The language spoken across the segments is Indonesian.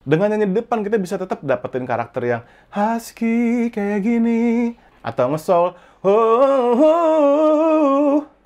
Dengan nyanyi di depan, kita bisa tetap dapetin karakter yang husky kayak gini. Atau nge-soul, oh,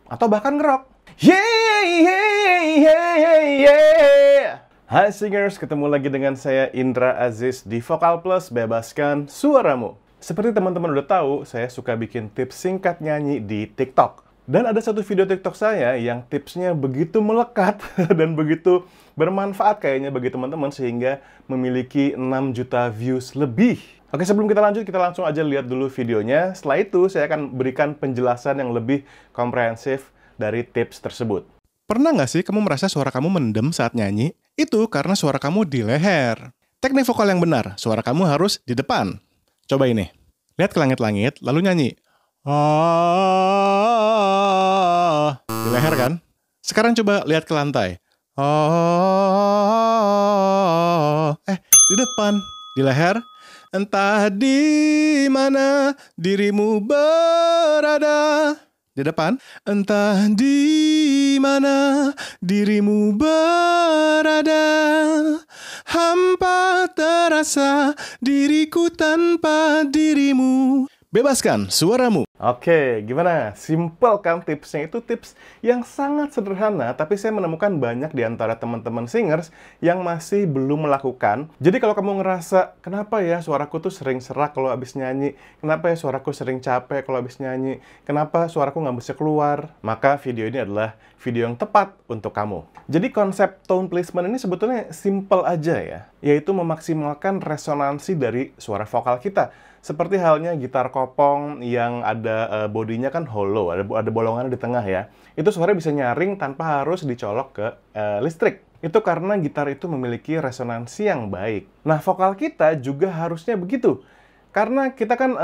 atau bahkan nge-rock. Yeah, yeah, yeah, yeah, yeah. Hai singers, ketemu lagi dengan saya Indra Aziz di Vokal Plus Bebaskan Suaramu. Seperti teman-teman udah tahu, saya suka bikin tips singkat nyanyi di TikTok. Dan ada satu video TikTok saya yang tipsnya begitu melekat dan begitu bermanfaat kayaknya bagi teman-teman sehingga memiliki 6 juta views lebih. Oke, sebelum kita lanjut, kita langsung aja lihat dulu videonya. Setelah itu, saya akan berikan penjelasan yang lebih komprehensif dari tips tersebut. Pernah nggak sih kamu merasa suara kamu mendem saat nyanyi? Itu karena suara kamu di leher. Teknik vokal yang benar, suara kamu harus di depan. Coba ini. Lihat ke langit-langit, lalu nyanyi. Di leher kan? Sekarang coba lihat ke lantai. Di depan, di leher. Entah di mana dirimu berada. Di depan. Entah di mana dirimu berada. Hampa terasa diriku tanpa dirimu. Bebaskan suaramu. Oke, gimana? Simple kan tipsnya? Itu tips yang sangat sederhana, tapi saya menemukan banyak di antara teman-teman singers yang masih belum melakukan. Jadi kalau kamu ngerasa, kenapa ya suaraku tuh sering serak kalau habis nyanyi? Kenapa ya suaraku sering capek kalau habis nyanyi? Kenapa suaraku nggak bisa keluar? Maka video ini adalah video yang tepat untuk kamu. Jadi konsep tone placement ini sebetulnya simple aja ya, yaitu memaksimalkan resonansi dari suara vokal kita. Seperti halnya gitar kopong yang ada bodinya kan hollow, ada bolongan di tengah ya. Itu suara bisa nyaring tanpa harus dicolok ke listrik. Itu karena gitar itu memiliki resonansi yang baik. Nah, vokal kita juga harusnya begitu. Karena kita kan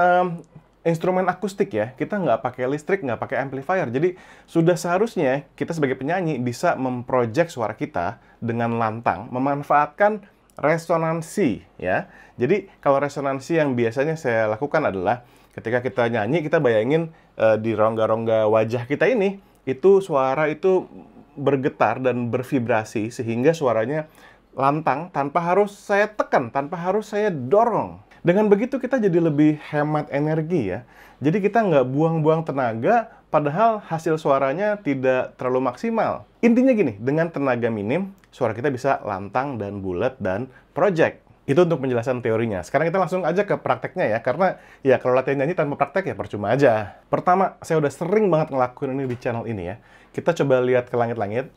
instrumen akustik ya, kita nggak pakai listrik, nggak pakai amplifier. Jadi, sudah seharusnya kita sebagai penyanyi bisa memproject suara kita dengan lantang, memanfaatkan resonansi ya. Jadi kalau resonansi yang biasanya saya lakukan adalah ketika kita nyanyi, kita bayangin di rongga-rongga wajah kita ini, itu suara itu bergetar dan bervibrasi sehingga suaranya lantang tanpa harus saya tekan, tanpa harus saya dorong. Dengan begitu kita jadi lebih hemat energi ya. Jadi kita nggak buang-buang tenaga, padahal hasil suaranya tidak terlalu maksimal. Intinya gini, dengan tenaga minim, suara kita bisa lantang dan bulat dan project. Itu untuk penjelasan teorinya. Sekarang kita langsung aja ke prakteknya ya, karena ya kalau latihan nyanyi tanpa praktek ya percuma aja. Pertama, saya udah sering banget ngelakuin ini di channel ini ya. Kita coba lihat ke langit-langit.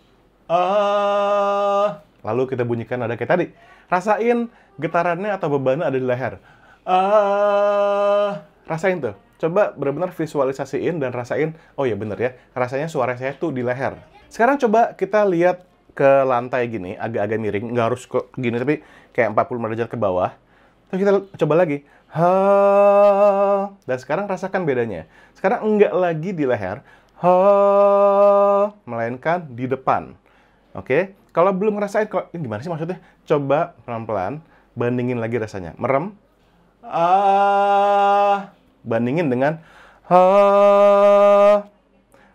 Lalu kita bunyikan nada kayak tadi. Rasain getarannya atau bebannya ada di leher. Rasain tuh. Coba benar-benar visualisasiin dan rasain, oh ya bener ya, rasanya suara saya tuh di leher. Sekarang coba kita lihat ke lantai gini, agak-agak miring, nggak harus gini, tapi kayak 40 derajat ke bawah. Terus kita coba lagi. Dan sekarang rasakan bedanya. Sekarang enggak lagi di leher, melainkan di depan. Oke? Kalau belum ngerasain, ini gimana sih maksudnya? Coba pelan-pelan, bandingin lagi rasanya. Merem. Bandingin dengan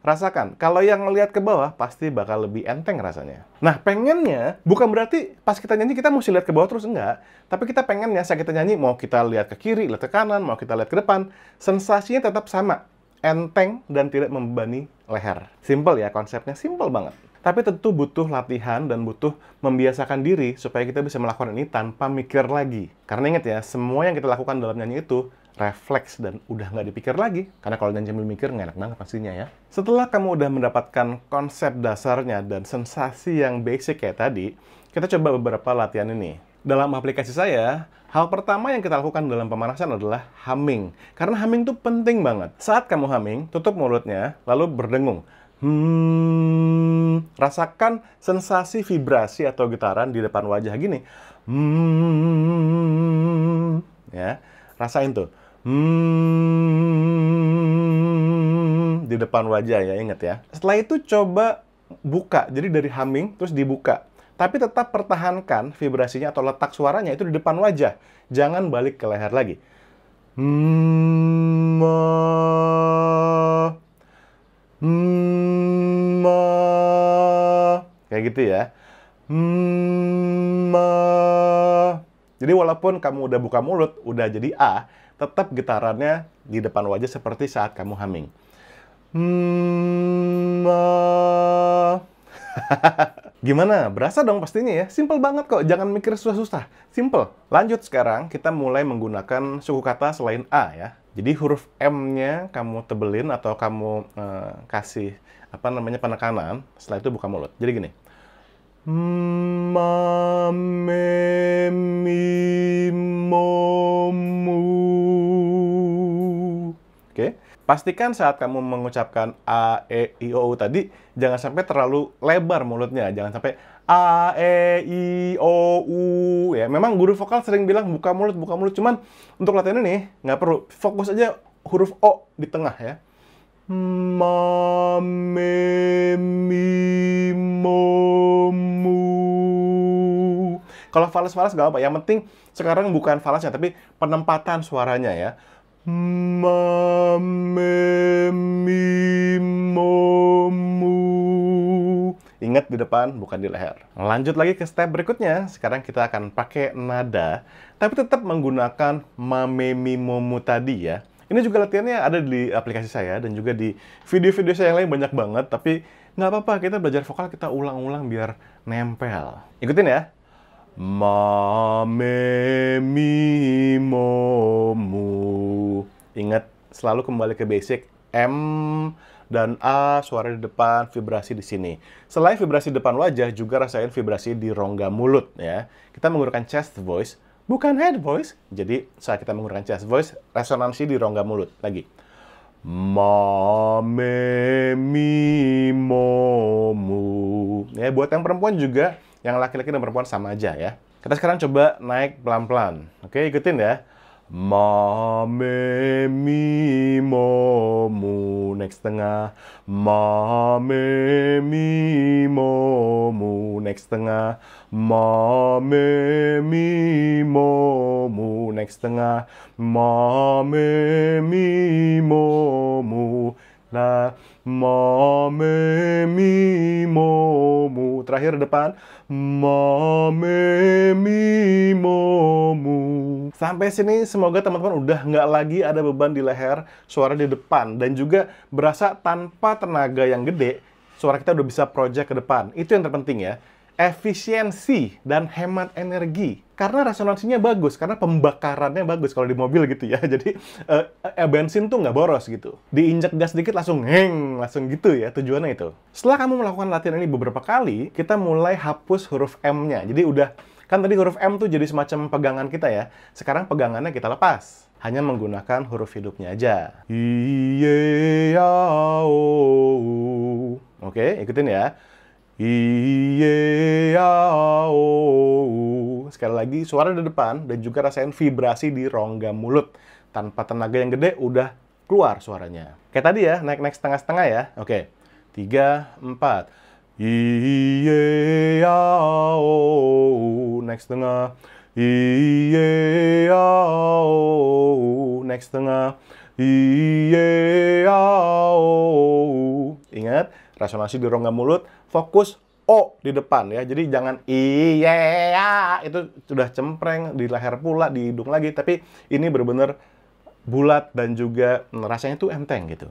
rasakan. Kalau yang ngelihat ke bawah, pasti bakal lebih enteng rasanya. Nah, pengennya, bukan berarti pas kita nyanyi kita mesti lihat ke bawah terus, enggak. Tapi kita pengennya saat kita nyanyi, mau kita lihat ke kiri, lihat ke kanan, mau kita lihat ke depan, sensasinya tetap sama. Enteng dan tidak membebani leher. Simple ya, konsepnya simple banget. Tapi tentu butuh latihan dan butuh membiasakan diri supaya kita bisa melakukan ini tanpa mikir lagi. Karena ingat ya, semua yang kita lakukan dalam nyanyi itu refleks dan udah nggak dipikir lagi. Karena kalau nyanyi sambil mikir, nggak enak banget pastinya ya. Setelah kamu udah mendapatkan konsep dasarnya dan sensasi yang basic kayak tadi, kita coba beberapa latihan ini. Dalam aplikasi saya, hal pertama yang kita lakukan dalam pemanasan adalah humming. Karena humming itu penting banget. Saat kamu humming, tutup mulutnya, lalu berdengung. Rasakan sensasi vibrasi atau getaran di depan wajah gini. Ya, rasain tuh. Di depan wajah ya, ingat ya. Setelah itu coba buka, jadi dari humming terus dibuka. Tapi tetap pertahankan vibrasinya atau letak suaranya itu di depan wajah. Jangan balik ke leher lagi. Kayak gitu ya. Jadi walaupun kamu udah buka mulut, udah jadi A, tetap getarannya di depan wajah seperti saat kamu humming. Gimana? Berasa dong pastinya ya? Simple banget kok, jangan mikir susah-susah. Simple. Lanjut sekarang, kita mulai menggunakan suku kata selain A ya. Jadi huruf M-nya kamu tebelin atau kamu kasih penekanan, setelah itu buka mulut. Jadi gini. Ma, me, mi, mo, mu. Oke? Pastikan saat kamu mengucapkan A, E, I, O, U tadi, jangan sampai terlalu lebar mulutnya. Jangan sampai A, E, I, O, U. Ya, memang guru vokal sering bilang buka mulut. Cuman untuk latihan ini, nggak perlu. Fokus aja huruf O di tengah ya. Ma, me, mi, mo, mu. Kalau fals nggak apa. Yang penting sekarang bukan falsnya, tapi penempatan suaranya ya. Ma, me, mi, mo, mu. Ingat di depan, bukan di leher. Lanjut lagi ke step berikutnya. Sekarang kita akan pakai nada, tapi tetap menggunakan ma, me, mi, mo, mu tadi ya. Ini juga latihannya ada di aplikasi saya, dan juga di video-video saya yang lain banyak banget. Tapi nggak apa-apa, kita belajar vokal, kita ulang-ulang biar nempel. Ikutin ya. Ma, me, mi, mo, mu. Ingat, selalu kembali ke basic. M dan A, suara di depan, vibrasi di sini. Selain vibrasi depan wajah, juga rasain vibrasi di rongga mulut ya. Kita menggunakan chest voice, bukan head voice. Jadi, saat kita menggunakan chest voice, resonansi di rongga mulut. Lagi. Ma, me, mi, mo, mu. Ya, buat yang perempuan juga, yang laki-laki dan perempuan sama aja ya. Kita sekarang coba naik pelan-pelan. Oke, ikutin ya. Ma, me, mi, mo, mu. Naik setengah. Ma, me, mi, mo, mu. Naik setengah. Ma, me, mi, mo, mu. Naik setengah. Ma, me, mi, mo, mu. Nah, ma, me, mi, mo, mu. Terakhir depan. Ma, me, mi, mo, mu. Sampai sini semoga teman-teman udah nggak lagi ada beban di leher, suara di depan, dan juga berasa tanpa tenaga yang gede, suara kita udah bisa project ke depan. Itu yang terpenting ya. Efisiensi dan hemat energi. Karena resonansinya bagus, karena pembakarannya bagus kalau di mobil gitu ya. Jadi bensin tuh nggak boros gitu. Diinjak gas dikit langsung heng, langsung gitu ya tujuannya itu. Setelah kamu melakukan latihan ini beberapa kali, kita mulai hapus huruf M-nya. Jadi udah, kan tadi huruf M tuh jadi semacam pegangan kita ya. Sekarang pegangannya kita lepas. Hanya menggunakan huruf hidupnya aja. Iye, ya, o. Oke, ikutin ya. Iye, ya, o. Sekali lagi, suara di depan dan juga rasain vibrasi di rongga mulut. Tanpa tenaga yang gede, udah keluar suaranya. Kayak tadi ya, naik-naik setengah-setengah ya. Oke, 3, 4. Iye, ya, o. Naik setengah. Iye, ya, o. Naik setengah. Iye, ya, o. Ingat, resonansi di rongga mulut, fokus O di depan ya. Jadi jangan iye, ya. Itu sudah cempreng di leher pula, di hidung lagi. Tapi ini benar-benar bulat dan juga rasanya tuh enteng gitu.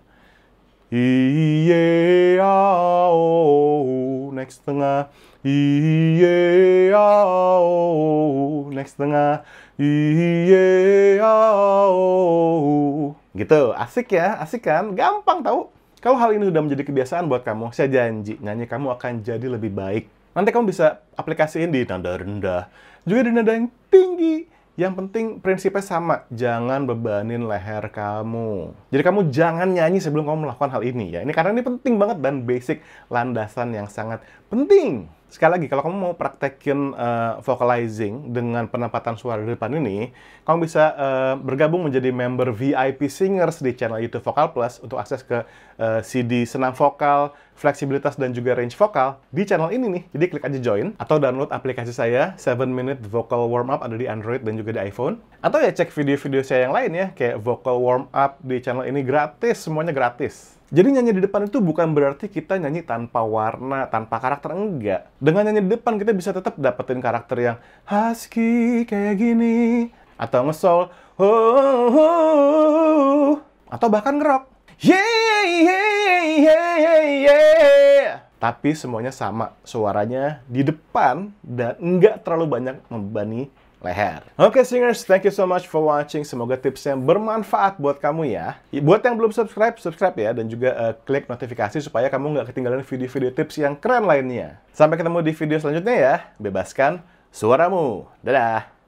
Iye, ya, o. Naik setengah. Iye, ya, o. Naik setengah. Iye, ya, o. Gitu, asik ya, asik kan? Gampang tahu. Kalau hal ini sudah menjadi kebiasaan buat kamu, saya janji, nyanyi kamu akan jadi lebih baik. Nanti kamu bisa aplikasiin di nada rendah, juga di nada yang tinggi. Yang penting prinsipnya sama, jangan bebanin leher kamu. Jadi kamu jangan nyanyi sebelum kamu melakukan hal ini ya. Ini karena ini penting banget dan basic landasan yang sangat penting. Sekali lagi, kalau kamu mau praktekin vocalizing dengan penempatan suara di depan ini, kamu bisa bergabung menjadi member VIP Singers di channel YouTube Vokal Plus untuk akses ke CD senam vokal, fleksibilitas, dan juga range vokal di channel ini nih. Jadi klik aja join, atau download aplikasi saya, 7 Minute Vocal Warm Up, ada di Android dan juga di iPhone. Atau ya cek video-video saya yang lain ya, kayak Vocal Warm Up di channel ini gratis, semuanya gratis. Jadi nyanyi di depan itu bukan berarti kita nyanyi tanpa warna, tanpa karakter, enggak. Dengan nyanyi di depan kita bisa tetap dapetin karakter yang husky kayak gini, atau nge-soul, atau bahkan nge-rock. Yeah, yeah, yeah, yeah, yeah. Tapi semuanya sama, suaranya di depan dan enggak terlalu banyak membebani leher. Oke, singers, thank you so much for watching. Semoga tipsnya bermanfaat buat kamu ya. Buat yang belum subscribe, subscribe ya. Dan juga klik notifikasi supaya kamu nggak ketinggalan video-video tips yang keren lainnya. Sampai ketemu di video selanjutnya ya. Bebaskan suaramu. Dadah!